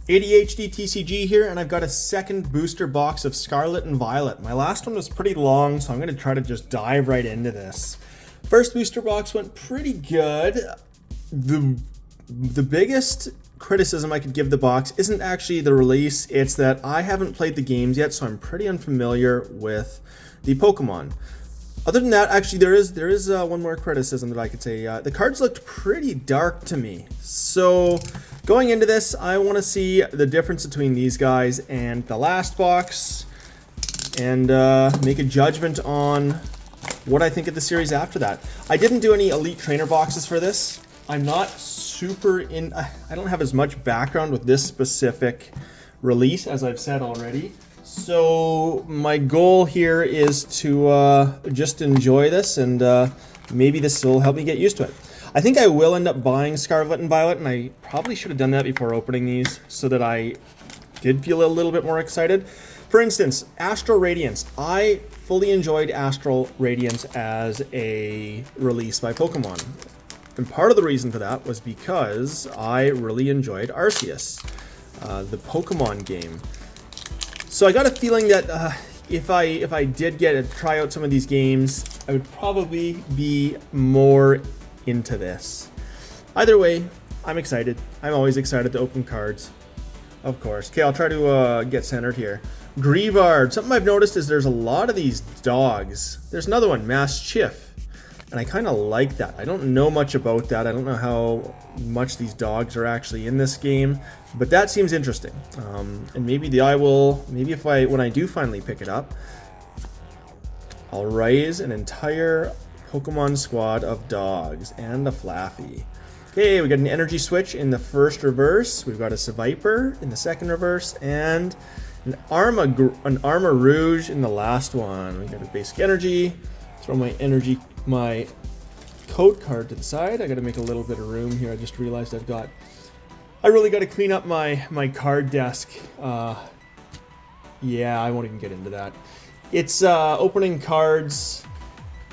ADHD TCG here, and I've got a second booster box of Scarlet and Violet. My last one was pretty long, so I'm going to try to just dive right into this. First booster box went pretty good. The biggest criticism I could give the box isn't actually the release, it's that I haven't played the games yet, so I'm pretty unfamiliar with the Pokemon. Other than that, actually, there is one more criticism that I could say. The cards looked pretty dark to me. So, going into this, I want to see the difference between these guys and the last box, and make a judgment on what I think of the series after that. I didn't do any Elite Trainer boxes for this. I'm not super in... I don't have as much background with this specific release, as I've said already. So my goal here is to just enjoy this, and maybe this will help me get used to it. I think I will end up buying Scarlet and Violet, and I probably should have done that before opening these so that I did feel a little bit more excited. For instance, Astral Radiance. I fully enjoyed Astral Radiance as a release by Pokemon. And part of the reason for that was because I really enjoyed Arceus, the Pokemon game. So I got a feeling that if I did get to try out some of these games, I would probably be more into this. Either way, I'm excited. I'm always excited to open cards, of course. Okay, I'll try to get centered here. Grievard. Something I've noticed is there's a lot of these dogs. There's another one, Mastiff. And I kind of like that. I don't know much about that. I don't know how much these dogs are actually in this game, but that seems interesting. And maybe when I do finally pick it up, I'll raise an entire Pokemon squad of dogs and a Flaffy. Okay, we got an energy switch in the first reverse. We've got a Seviper in the second reverse, and an Armor Rouge in the last one. We got a basic energy. Throw my code card to the side. I gotta make a little bit of room here. I just realized I really gotta clean up my card desk. Yeah, I won't even get into that. It's opening cards.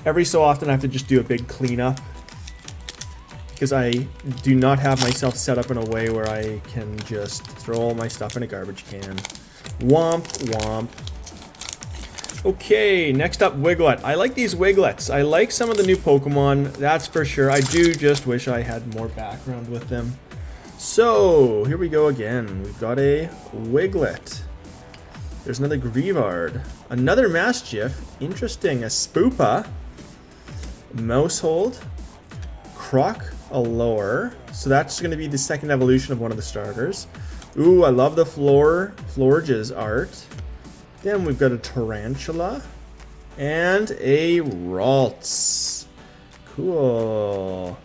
Every so often I have to just do a big cleanup because I do not have myself set up in a way where I can just throw all my stuff in a garbage can. Womp womp. Okay, next up, Wiglet. I like these Wiglets. I like some of the new Pokemon, that's for sure. I do just wish I had more background with them. So, here we go again. We've got a Wiglet. There's another Grievard. Another Mastiff. Interesting. A Spoopa. Mousehold. Croc-Allure. So that's going to be the second evolution of one of the starters. Ooh, I love the Florges art. Then we've got a Tarantula and a Ralts. Cool.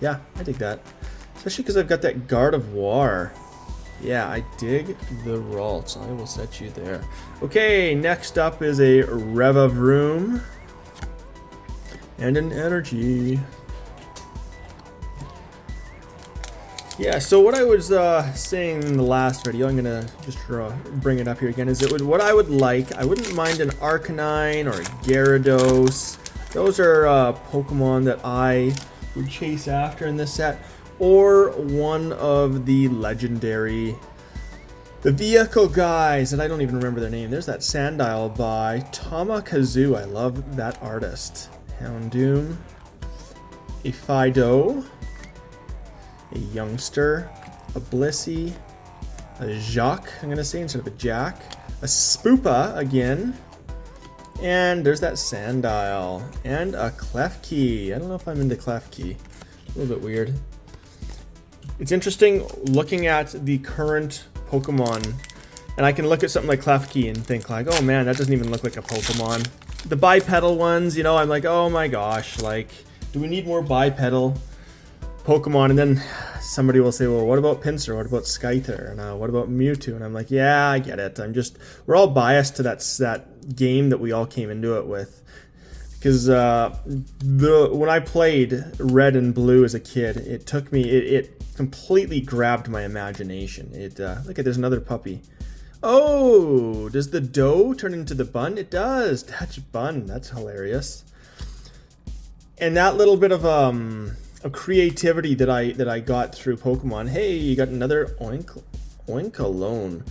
Yeah, I dig that. Especially because I've got that Gardevoir. Yeah, I dig the Ralts. I will set you there. Okay, next up is a Revavroom and an Energy. Yeah, so what I was saying in the last video, I'm going to just bring it up here again, is what I would like, I wouldn't mind an Arcanine or a Gyarados. Those are Pokemon that I would chase after in this set. Or one of the legendary, the vehicle guys, and I don't even remember their name. There's that Sandile by Tamakazu. I love that artist. Houndoom, a Fido, a Youngster, a Blissey, a Jacques, I'm going to say, instead of a Jack, a Spoopa again, and there's that Sandile, and a Klefki. I don't know if I'm into Klefki. A little bit weird. It's interesting looking at the current Pokemon, and I can look at something like Klefki and think like, oh man, that doesn't even look like a Pokemon. The bipedal ones, you know, I'm like, oh my gosh, like, do we need more bipedal Pokemon? And then somebody will say, well, what about Pinsir? What about Skyther? And what about Mewtwo? And I'm like, yeah, I get it. We're all biased to that game that we all came into it with. Because when I played Red and Blue as a kid, it completely grabbed my imagination. Look at, there's another puppy. Oh, does the doe turn into the bun? It does. That's bun. That's hilarious. And that little bit of creativity that I got through Pokemon. Hey, you got another Oinkologne.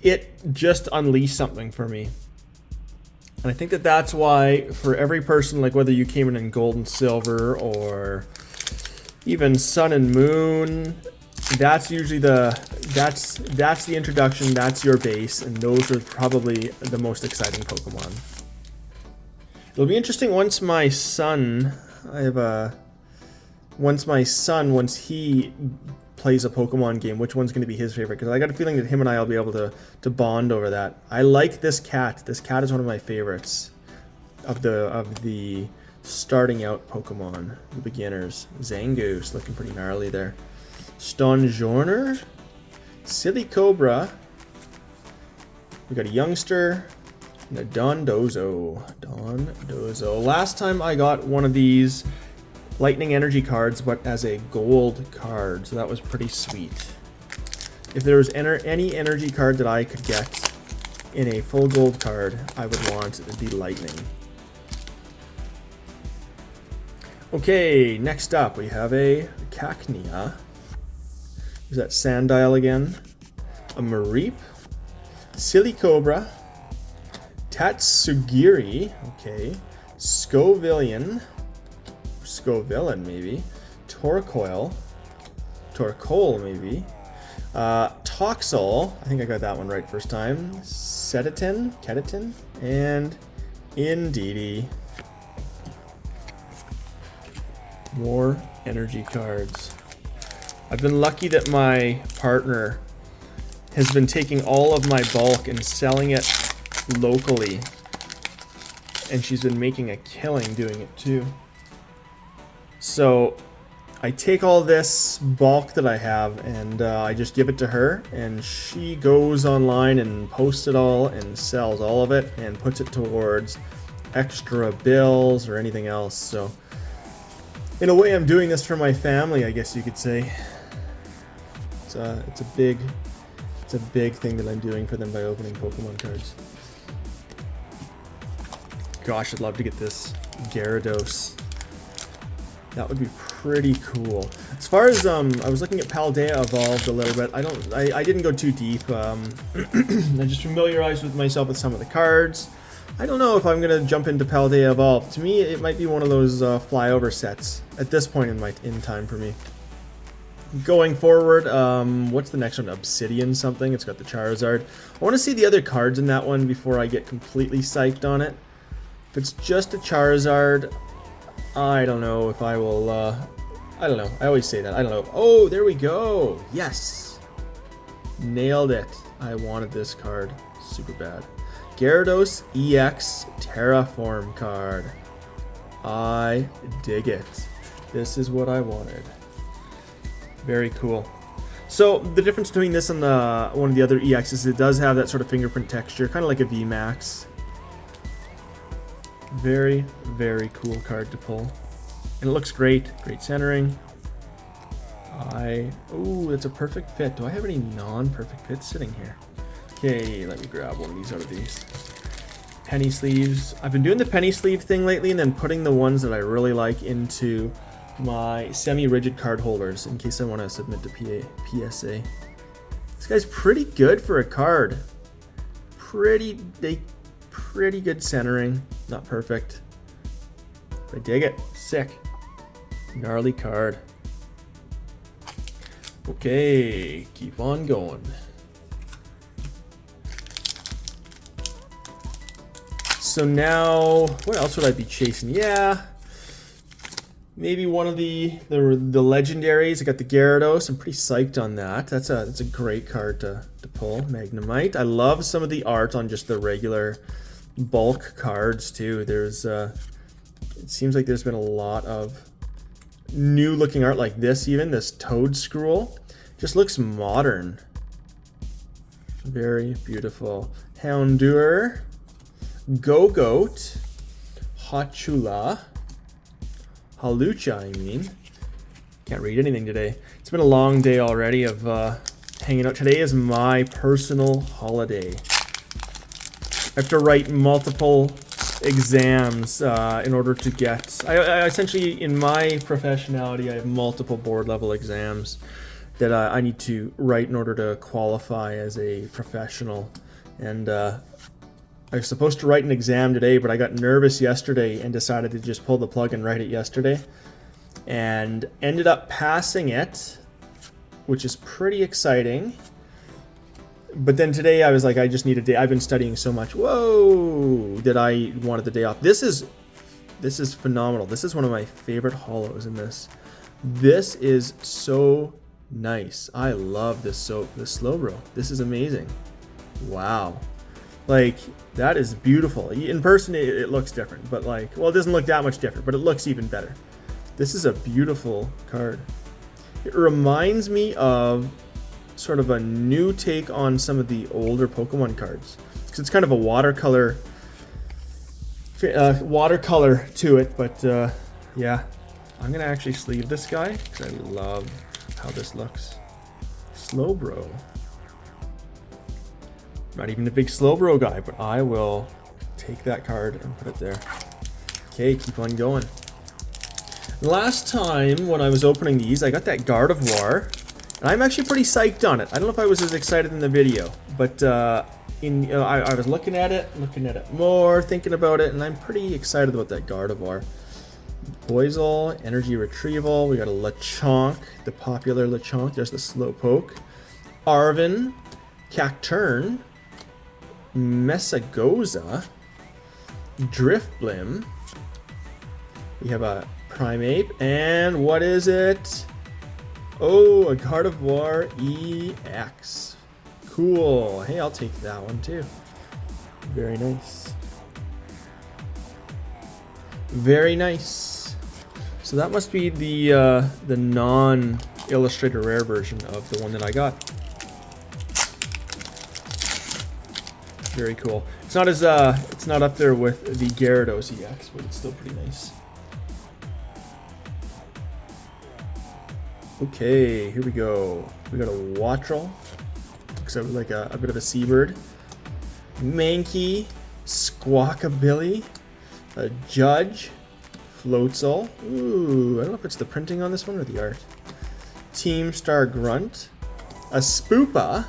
It just unleashed something for me. And I think that that's why for every person, like whether you came in Gold and Silver or even Sun and Moon, that's usually that's the introduction, that's your base, and those are probably the most exciting Pokemon. It'll be interesting once my son, once he plays a Pokemon game, which one's going to be his favorite, because I got a feeling that him and I will be able to bond over that. I like this cat. This cat is one of my favorites of the starting out Pokemon, the beginners. Zangoose, looking pretty gnarly there. Stonjourner, Silicobra. We got a youngster and a Dondozo. Last time I got one of these Lightning Energy cards, but as a gold card, so that was pretty sweet. If there was any energy card that I could get in a full gold card, I would want the Lightning. Okay, next up we have a Cacnea. Is that Sandile again? A Mareep, Silicobra, Tatsugiri, okay, Scovillain maybe, Torkoal maybe, Toxel, I think I got that one right first time, Ketatin, and Indeedee. More energy cards. I've been lucky that my partner has been taking all of my bulk and selling it locally, and she's been making a killing doing it too. So I take all this bulk that I have and I just give it to her, and she goes online and posts it all and sells all of it and puts it towards extra bills or anything else. So in a way, I'm doing this for my family, I guess you could say. It's a big thing that I'm doing for them by opening Pokemon cards. Gosh, I'd love to get this Gyarados. That would be pretty cool. As far as I was looking at Paldea Evolved a little bit. I didn't go too deep. I just familiarized with myself with some of the cards. I don't know if I'm gonna jump into Paldea Evolved. To me, it might be one of those flyover sets at this point in time for me. Going forward, what's the next one? Obsidian something. It's got the Charizard. I want to see the other cards in that one before I get completely psyched on it. If it's just a Charizard, I don't know if I will, I don't know. I always say that. I don't know. Oh, there we go. Yes. Nailed it. I wanted this card super bad. Gyarados EX Terraform card. I dig it. This is what I wanted. Very cool. So the difference between this and one of the other EXs is it does have that sort of fingerprint texture, kind of like a VMAX. Very, very cool card to pull. And it looks great. Great centering. Ooh, it's a perfect fit. Do I have any non-perfect fits sitting here? Okay, let me grab one of these out of these. Penny sleeves. I've been doing the penny sleeve thing lately and then putting the ones that I really like into my semi-rigid card holders in case I want to submit to PSA. This guy's pretty good for a card. Pretty good centering. Not perfect. I dig it. Sick. Gnarly card. Okay, keep on going. So now, what else would I be chasing? Yeah, maybe one of the legendaries. I got the Gyarados. I'm pretty psyched on that. That's a great card to pull. Magnemite. I love some of the art on just the regular bulk cards too. There's it seems like there's been a lot of new looking art like this. Even this Toad Scroll just looks modern. Very beautiful. Houndour. Go-Goat, Hachula, Halucha, I mean. Can't read anything today. It's been a long day already of hanging out. Today is my personal holiday. I have to write multiple exams in order to get... I essentially, in my professionality, I have multiple board level exams that I need to write in order to qualify as a professional. And I was supposed to write an exam today, but I got nervous yesterday and decided to just pull the plug and write it yesterday. And ended up passing it, which is pretty exciting. But then today I was like, I just need a day. I've been studying so much. Whoa! That I wanted the day off. This is phenomenal. This is one of my favorite holos in this. This is so nice. I love this Slowbro. This is amazing. Wow. Like, that is beautiful. In person it looks different, but like, well, it doesn't look that much different, but it looks even better. This is a beautiful card. It reminds me of sort of a new take on some of the older Pokemon cards, because it's kind of a watercolor to it. But yeah, I'm gonna actually sleeve this guy because I love how this looks. Slowbro. Not even a big Slowbro guy, but I will take that card and put it there. Okay, keep on going. Last time when I was opening these, I got that Gardevoir, and I'm actually pretty psyched on it. I don't know if I was as excited in the video, but I was looking at it more, thinking about it, and I'm pretty excited about that Gardevoir. Boisel, Energy Retrieval. We got a Lechonk, the popular Lechonk. There's the Slowpoke. Arven, Cacturne, Messagoza, Drifblim. We have a Primeape, and what is it? Oh, a Gardevoir EX. Cool. Hey, I'll take that one too. Very nice. Very nice. So that must be the non-Illustrator Rare version of the one that I got. Very cool. It's not as it's not up there with the Gyarados EX, but it's still pretty nice. Okay, here we go. We got a Wattrel. Looks like a bit of a seabird. Mankey, Squawkabilly, a Judge, Floatzel. Ooh, I don't know if it's the printing on this one or the art. Team Star Grunt, a Spoopa,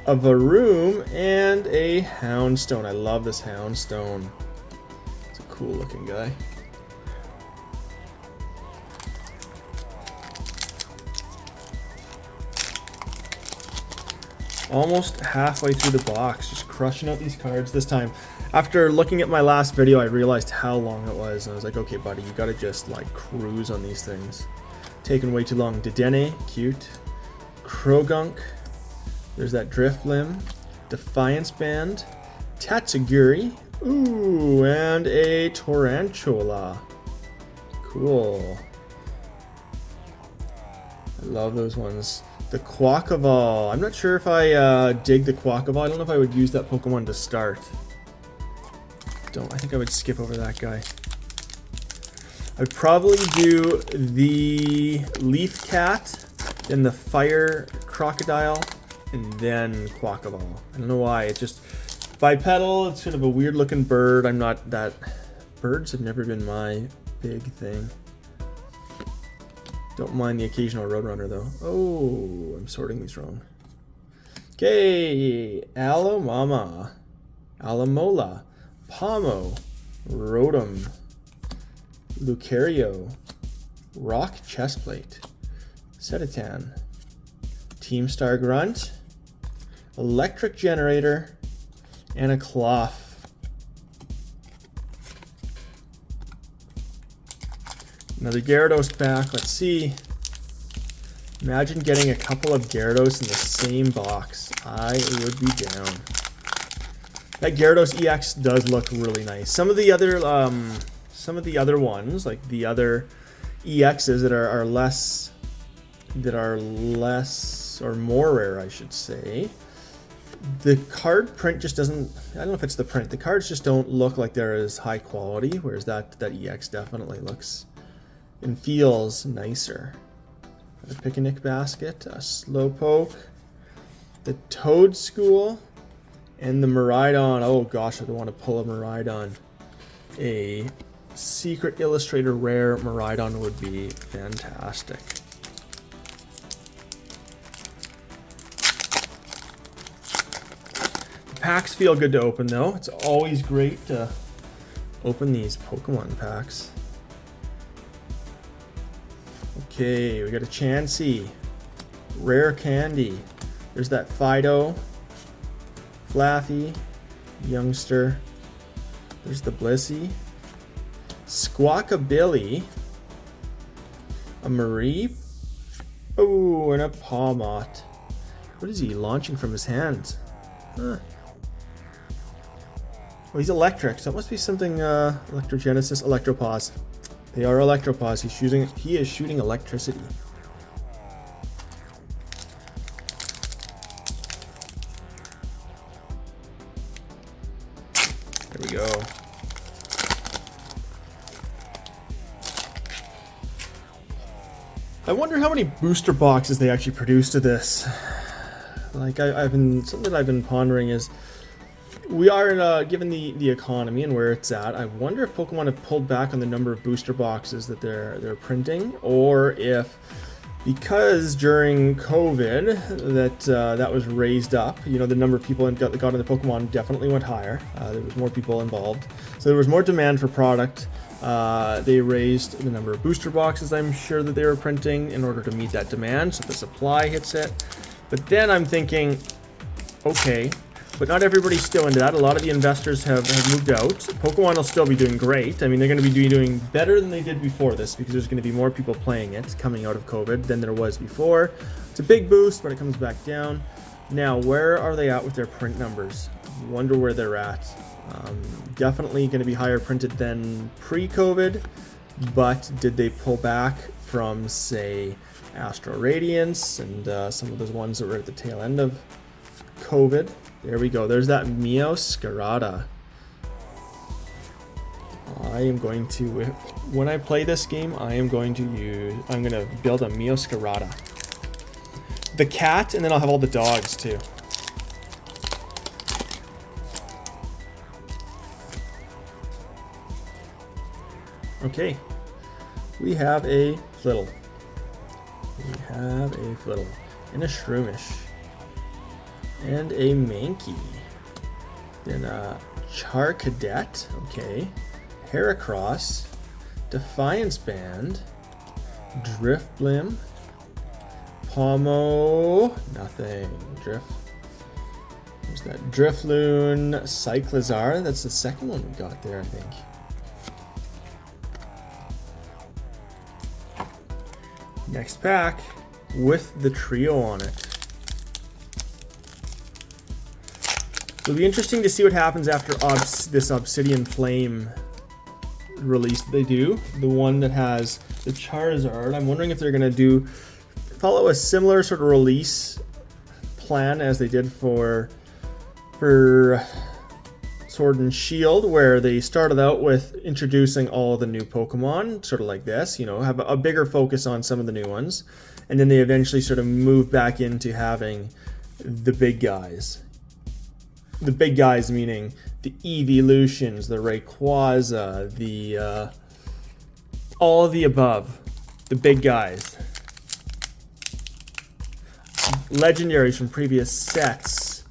a Varoom, and a Houndstone. I love this Houndstone. It's a cool looking guy. Almost halfway through the box, just crushing out these cards this time. After looking at my last video, I realized how long it was, and I was like, okay, buddy, you gotta just like cruise on these things. Taking way too long. Dedenne, cute. Krogunk. There's that Drifblim. Defiance Band. Tatsugiri. Ooh, and a Tarantula. Cool. I love those ones. The Quackaball. I'm not sure if I dig the Quackaball. I don't know if I would use that Pokemon to start. I think I would skip over that guy. I'd probably do the Leaf Cat, then the Fire Crocodile, and then Quackaball. I don't know why. It's just bipedal. It's kind of a weird looking bird. I'm not that... Birds have never been my big thing. Don't mind the occasional Roadrunner, though. Oh, I'm sorting these wrong. Okay, Alomama, Alamola, Pomo, Rotom, Lucario, Rock Chestplate, Setatan, Team Star Grunt, Electric Generator, and a Cloth. Another Gyarados pack. Let's see. Imagine getting a couple of Gyarados in the same box. I would be down. That Gyarados EX does look really nice. Some of the other ones, like the other EXs that are less or more rare, I should say. The card print just doesn't. I don't know if it's the print. The cards just don't look like they're as high quality, whereas that EX definitely looks and feels nicer. A Picnic Basket, a Slowpoke, the Toad School, And the Miraidon. Oh gosh, I don't want to pull a Miraidon. A Secret Illustrator rare Miraidon would be fantastic. The packs feel good to open though. It's always great to open these Pokemon packs. Okay, we got a Chansey. Rare Candy. There's that Fido. Flaffy. Youngster. There's the Blissey. Squawkabilly. A Marie. Oh, and a Pawmot. What is he launching from his hands? Huh. Oh, he's electric, so it must be something Electrogenesis, Electropause. They are Electropause. He is shooting electricity. There we go. I wonder how many booster boxes they actually produced to this. Like something that I've been pondering is, we are given the economy and where it's at. I wonder if Pokemon have pulled back on the number of booster boxes that they're printing, or if because during COVID that was raised up. You know, the number of people that got into Pokemon definitely went higher. There was more people involved, so there was more demand for product. They raised the number of booster boxes, I'm sure, that they were printing in order to meet that demand, so the supply hits it. But then I'm thinking, okay, but not everybody's still into that. A lot of the investors have moved out. Pokemon will still be doing great. I mean, they're going to be doing better than they did before this, because there's going to be more people playing it coming out of COVID than there was before. It's a big boost, but it comes back down. Now, where are they at with their print numbers? Wonder where they're at. Definitely going to be higher printed than pre-COVID, but did they pull back from, say, Astral Radiance and some of those ones that were at the tail end of COVID? There we go. There's that Meowscarada. I am going to, when I play this game, I'm going to build a Meowscarada. The cat, and then I'll have all the dogs too. Okay, we have a Flittle. We have a Flittle and a Shroomish and a Mankey. Then a Charcadet. Okay, Heracross, Defiance Band, Drifblim, Pomo, nothing. There's that Drifloon, Cyclizar. That's the second one we got there, I think. Next pack with the trio on it. It'll be interesting to see what happens after this Obsidian Flame release that they do. The one that has the Charizard. I'm wondering if they're going to follow a similar sort of release plan as they did for Sword and Shield, where they started out with introducing all the new Pokemon, sort of like this, you know, have a bigger focus on some of the new ones, and then they eventually sort of move back into having the big guys. The big guys meaning the Evolutions, the Rayquaza, the all of the above, the big guys. Legendaries from previous sets,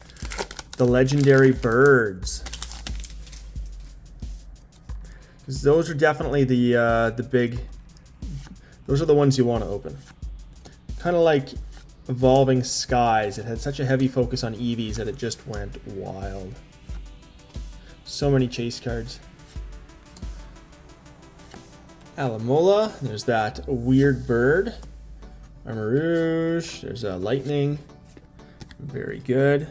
the legendary birds. Because those are definitely the big. Those are the ones you want to open. Kind of like Evolving Skies. It had such a heavy focus on EVs that it just went wild. So many chase cards. Alamola. There's that weird bird. Armarouge. There's a lightning. Very good.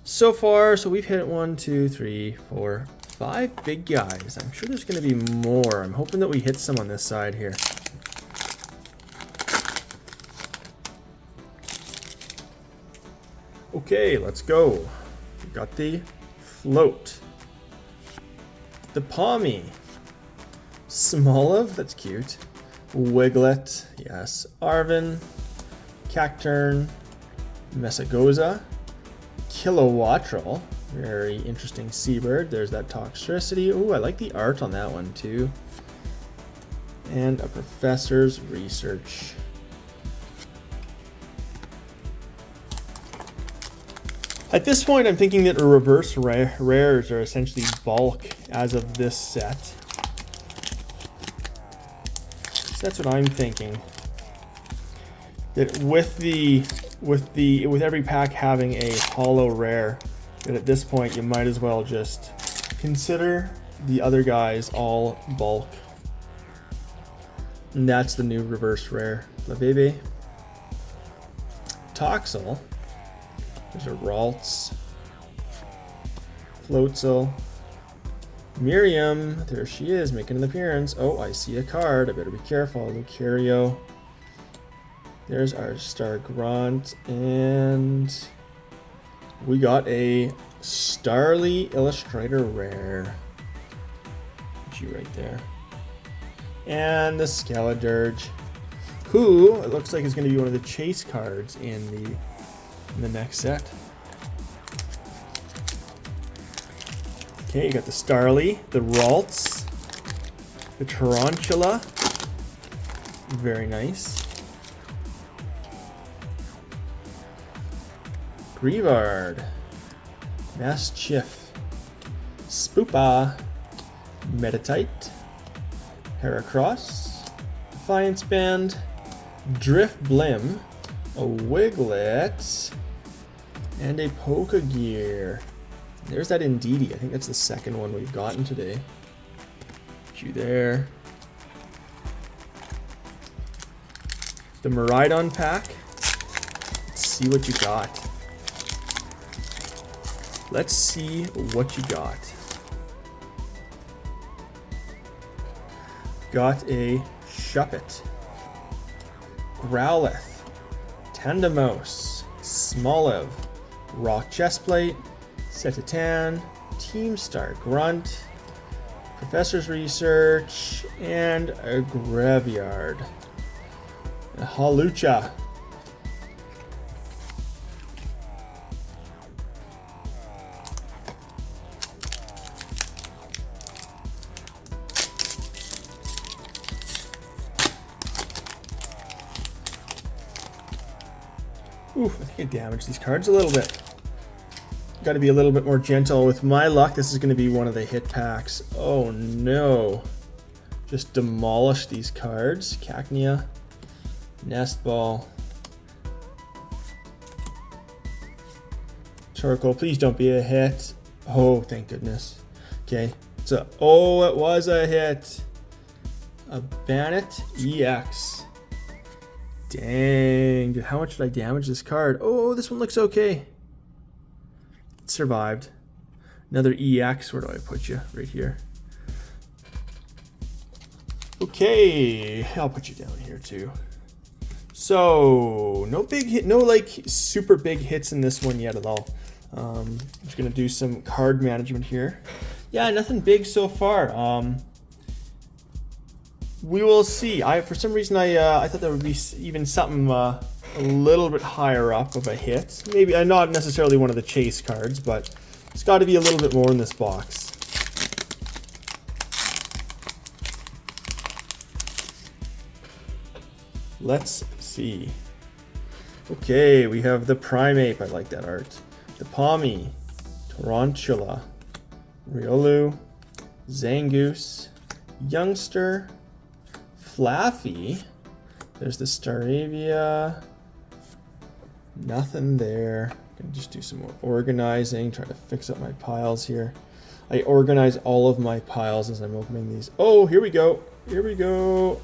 So far, so we've hit 1, 2, 3, 4, 5 big guys. I'm sure there's going to be more. I'm hoping that we hit some on this side here. Okay, let's go. We got the Float. The Palmy. Smoliv, that's cute. Wiglet, yes. Arven. Cacturn. Messagoza. Kilowattrel. Very interesting seabird. There's that toxicity. Oh, I like the art on that one too. And a professor's research. At this point, I'm thinking that reverse rares are essentially bulk as of this set. So that's what I'm thinking. That with every pack having a holo rare, that at this point you might as well just consider the other guys all bulk. And that's the new reverse rare. Flabébé. Toxel. There's a Ralts. Floatzel. Miriam. There she is, making an appearance. Oh, I see a card. I better be careful. Lucario. There's our Star Grunt. And we got a Starly Illustrator rare. Put you right there. And the Skeledirge, who it looks like is going to be one of the chase cards in the next set. Okay, you got the Starly, the Ralts, the Tarantula, very nice. Grievard, Maschiff, Spoopa, Meditite, Heracross, Defiance Band, Drift Blim, a Wiglet, and a Pokegear. There's that Indeedee. I think that's the second one we've gotten today. Put you there. The Miraidon pack. Let's see what you got. Let's see what you got. Got a Shuppet, Growlithe, Tandemos, Smoliv, Rock Chestplate, Setatan, Teamstar Grunt, Professor's Research, and a Graveyard. A Hawlucha. Ooh, I think I damaged these cards a little bit. Got to be a little bit more gentle. With my luck, this is going to be one of the hit packs. Oh no. Just demolish these cards. Cacnea, Nestball, Charcoal. Please don't be a hit. Oh, thank goodness. Okay. Oh, it was a hit. A Bannet EX. Dang, dude, how much did I damage this card? Oh, this one looks okay. It survived. Another EX, where do I put you? Right here. Okay, I'll put you down here too. So, no big hit, no like super big hits in this one yet at all. I'm just gonna do some card management here. Yeah, nothing big so far. We will see. For some reason I thought there would be even something a little bit higher up of a hit. Maybe not necessarily one of the chase cards, but it's got to be a little bit more in this box. Let's see. Okay, we have the Primeape. I like that art. The Palmy, Tarantula, Riolu, Zangoose, Youngster, Flaffy. There's the Staravia. Nothing there. Gonna just do some more organizing, try to fix up my piles here. I organize all of my piles as I'm opening these. Oh, here we go. Here we go.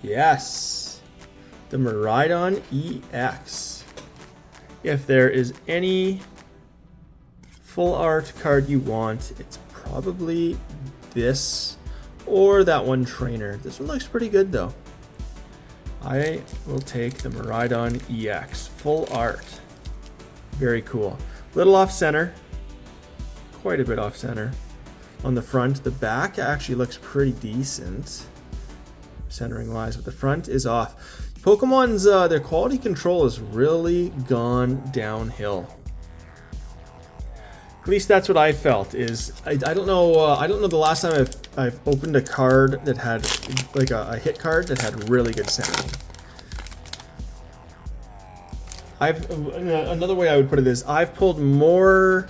Yes. The Miraidon EX. If there is any full art card you want, it's probably this or that one trainer. This one looks pretty good though. I will take the Miraidon EX. Full art. Very cool. Little off center. Quite a bit off center. On the front, the back actually looks pretty decent. centering wise, but the front is off. Pokemon's their quality control has really gone downhill. At least that's what I felt. I don't know the last time I've opened a card that had like a hit card that had really good centering. Another way I would put it is I've pulled more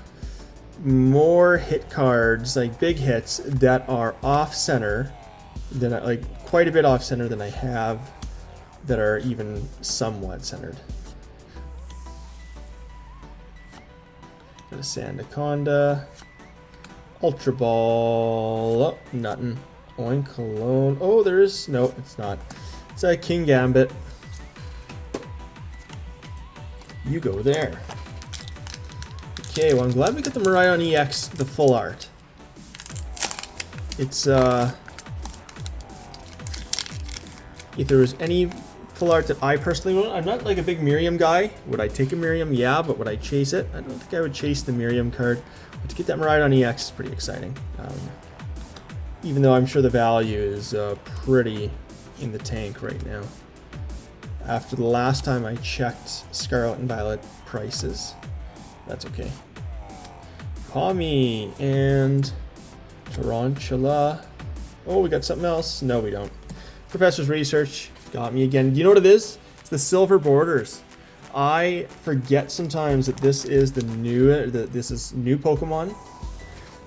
hit cards, like big hits, that are off center than like quite a bit off center than I have that are even somewhat centered. Got a Sandaconda, Ultra Ball, oh, nothing. Oinkologne, oh there's, no it's not. It's a King Gambit. You go there. Okay, well I'm glad we got the Miraidon EX, the full art. It's if there was any full art that I personally want, I'm not like a big Miriam guy. Would I take a Miriam? Yeah, but would I chase it? I don't think I would chase the Miriam card. But to get that Miraidon EX is pretty exciting. Even though I'm sure the value is pretty in the tank right now. After the last time I checked Scarlet and Violet prices. That's okay. Palmy and Tarantula. Oh, we got something else? No, we don't. Professor's Research got me again. Do you know what it is? It's the silver borders. I forget sometimes that this is this is new Pokemon.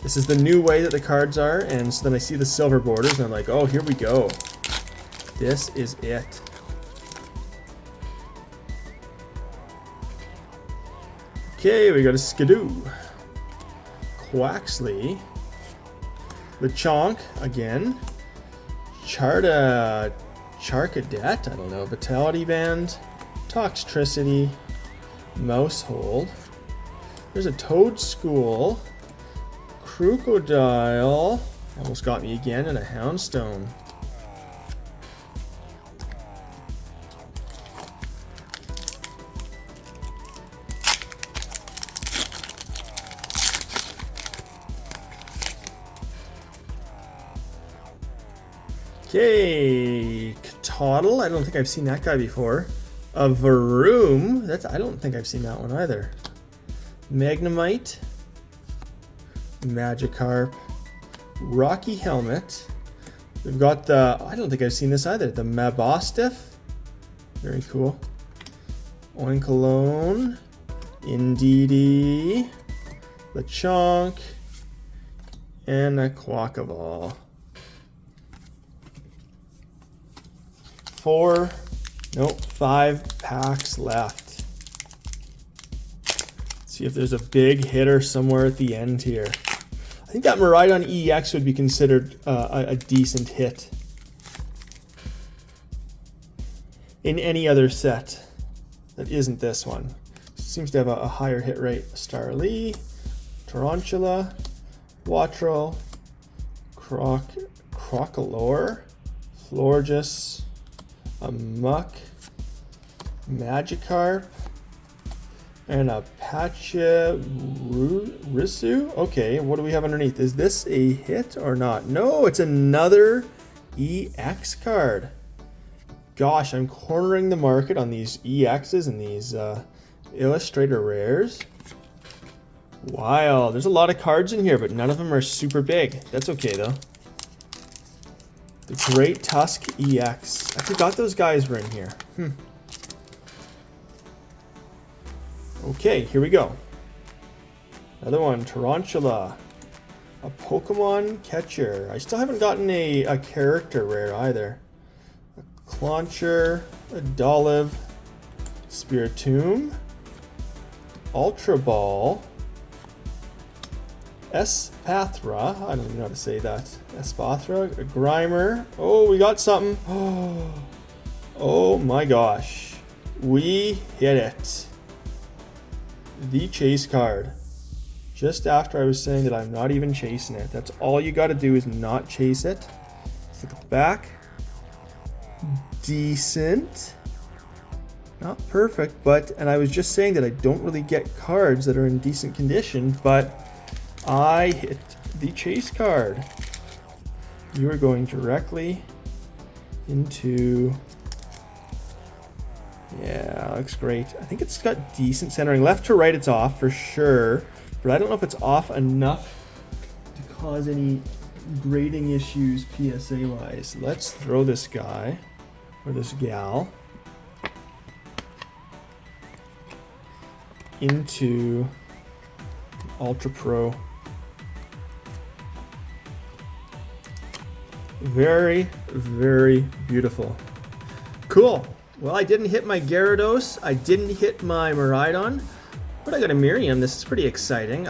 This is the new way that the cards are, and so then I see the silver borders and I'm like, oh, here we go. This is it. Okay, we got a Skidoo, Quaxley, Lechonk again, Charcadet, I don't know, Vitality Band, Toxtricity, Mousehold. There's a Toadschool, Crocodile, almost got me again, and a Houndstone. Okay, Toddle. I don't think I've seen that guy before. A Varoom. I don't think I've seen that one either. Magnemite. Magikarp. Rocky Helmet. We've got the, I don't think I've seen this either, the Mabostiff. Very cool. Oinkologne. Indeedee. Lechonk. And a Quackaball. 5 packs left. Let's see if there's a big hitter somewhere at the end here. I think that Miraidon EX would be considered a decent hit in any other set that isn't this one. Seems to have a higher hit rate. Starly, Tarantula, Wattrel, Crocalor, Florges, a Muck, Magikarp, and a Pachirisu. Okay, what do we have underneath? Is this a hit or not? No, it's another EX card. Gosh, I'm cornering the market on these EXs and these Illustrator Rares. Wow, there's a lot of cards in here, but none of them are super big. That's okay, though. The Great Tusk EX. I forgot those guys were in here. Okay, here we go. Another one, Tarantula. A Pokemon Catcher. I still haven't gotten a character rare either. A Clauncher, a Dolliv, Spiritomb, Ultra Ball, Espathra, I don't even know how to say that. Espathra, a Grimer. Oh, we got something. Oh my gosh. We hit it. The chase card. Just after I was saying that I'm not even chasing it. That's all you got to do is not chase it. Let's look at the back. Decent. Not perfect, but, and I was just saying that I don't really get cards that are in decent condition, but I hit the chase card. You are going directly into, yeah, looks great. I think it's got decent centering. Left to right it's off for sure, but I don't know if it's off enough to cause any grading issues PSA wise. Let's throw this guy, or this gal, into Ultra Pro. Very, very beautiful. Cool. Well, I didn't hit my Gyarados. I didn't hit my Miraidon, but I got a Miriam. This is pretty exciting.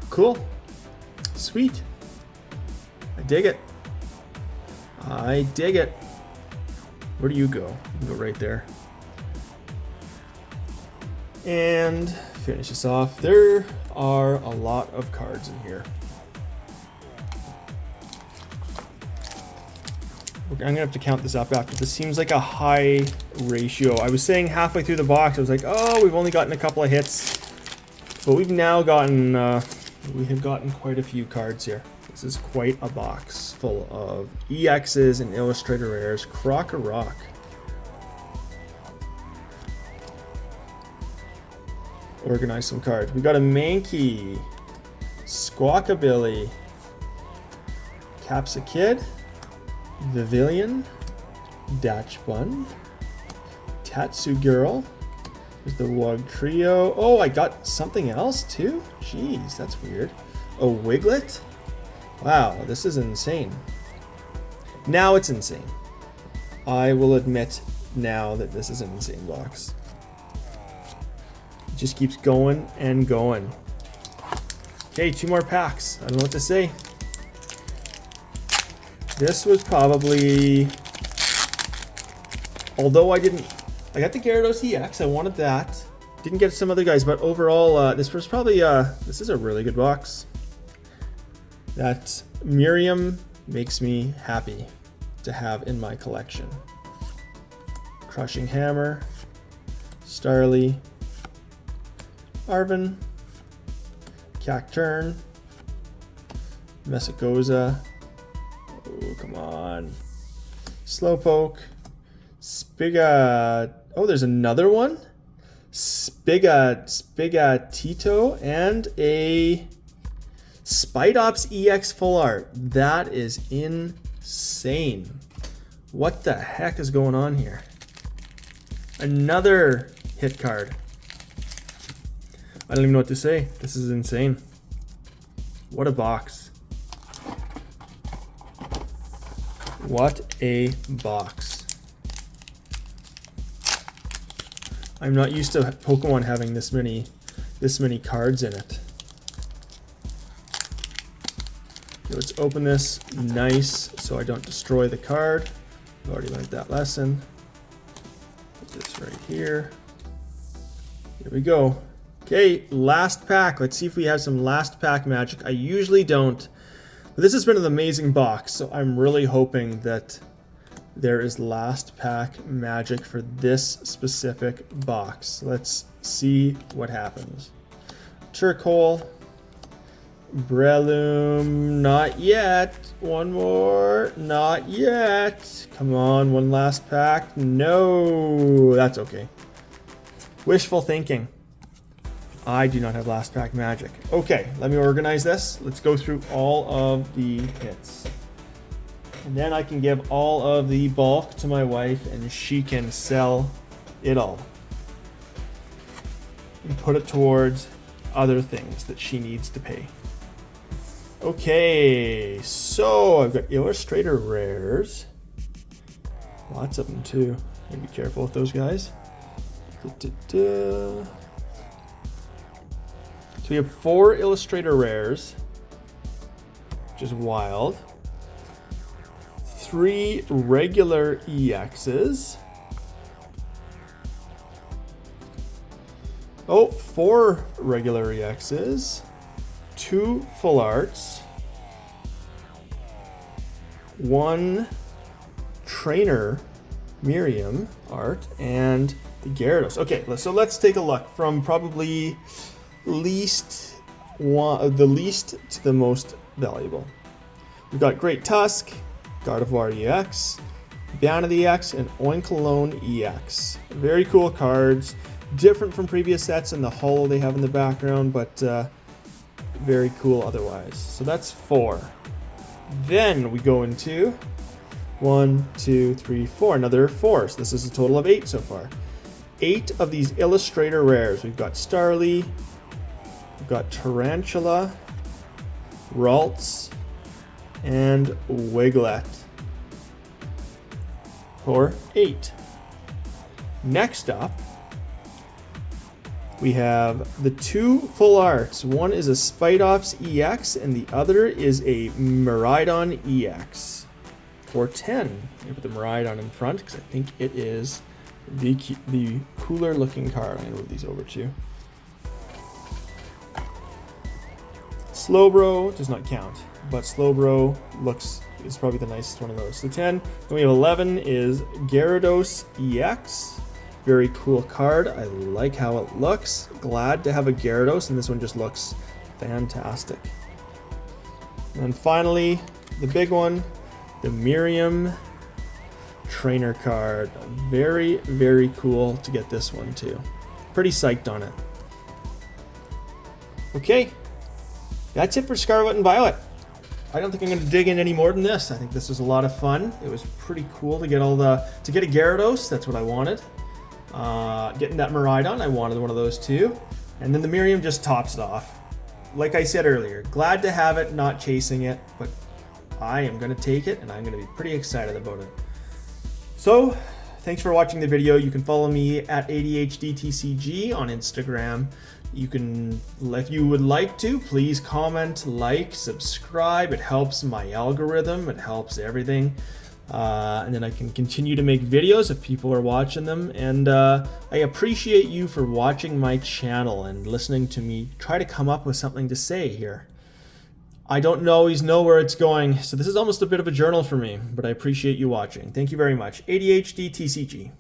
Cool. Sweet. I dig it. I dig it. Where do you go? You can go right there. And finish this off. There are a lot of cards in here. I'm gonna have to count this up after. This seems like a high ratio. I was saying halfway through the box, I was like, oh, we've only gotten a couple of hits, but we've now gotten, we have gotten quite a few cards here. This is quite a box full of EXs and Illustrator Rares. Croc a rock. Organize some cards. We got a Mankey, Squawkabilly, Capsakid, Vivillon, Dachshund, Tatsu Girl. There's the Wug Trio. Oh, I got something else too? Jeez, that's weird. A Wiglet? Wow, this is insane. Now it's insane. I will admit now that this is an insane box. It just keeps going and going. Okay, 2 more packs. I don't know what to say. This was probably, although I got the Gyarados EX, I wanted that. Didn't get some other guys, but overall, this was probably, this is a really good box. That Miriam makes me happy to have in my collection. Crushing Hammer, Starly, Arven, Cacturn, Messagoza. Oh, come on. Slowpoke. Spiga. Oh, there's another one? Spigatito and a Spidops EX Full Art. That is insane. What the heck is going on here? Another hit card. I don't even know what to say. This is insane. What a box. What a box. I'm not used to Pokemon having this many cards in it. Okay, let's open this nice so I don't destroy the card. I've already learned that lesson. Put this right here. Here we go. Okay, last pack. Let's see if we have some last pack magic. I usually don't. But this has been an amazing box, so I'm really hoping that there is last pack magic for this specific box. Let's see what happens. Turkle, Breloom, not yet. One more, not yet. Come on, one last pack. No, that's okay. Wishful thinking. I do not have last pack magic. Okay, let me organize this. Let's go through all of the hits. And then I can give all of the bulk to my wife and she can sell it all. And put it towards other things that she needs to pay. Okay, so I've got Illustrator Rares. Lots of them too. Gotta be careful with those guys. So we have 4 Illustrator Rares, which is wild. 3 regular EXs. Oh, 4 regular EXs. 2 full arts. 1 trainer Miriam art and the Gyarados. Okay, so let's take a look from probably the least to the most valuable. We've got Great Tusk, Gardevoir EX, Vanity EX, and Oinkologne EX. Very cool cards. Different from previous sets in the holo they have in the background, but very cool otherwise. So that's 4. Then we go into 1, 2, 3, 4. Another 4. So this is a total of 8 so far. 8 of these Illustrator rares. We've got Starly, we've got Tarantula, Ralts, and Wiglet for 8. Next up, we have the 2 full arts. One is a Spidops EX and the other is a Miraidon EX for 10. I put the Miraidon in front because I think it is the cooler looking card. I'm going to move these over to. Slowbro does not count, but Slowbro is probably the nicest one of those. So 10. Then we have 11 is Gyarados EX. Very cool card. I like how it looks. Glad to have a Gyarados, and this one just looks fantastic. And then finally, the big one, the Miriam trainer card. Very, very cool to get this one too. Pretty psyched on it. Okay, that's it for Scarlet and Violet. I don't think I'm going to dig in any more than this. I think this was a lot of fun. It was pretty cool to get to get a Gyarados. That's what I wanted. Getting that Miraidon, I wanted one of those too. And then the Miriam just tops it off. Like I said earlier, glad to have it, not chasing it, but I am going to take it and I'm going to be pretty excited about it. So, thanks for watching the video. You can follow me at ADHDTCG on Instagram. You can, if you would like to, please comment, like, subscribe. It helps my algorithm. It helps everything. And then I can continue to make videos if people are watching them. And I appreciate you for watching my channel and listening to me try to come up with something to say here. I don't always know where it's going, so this is almost a bit of a journal for me, but I appreciate you watching. Thank you very much. ADHDTCG.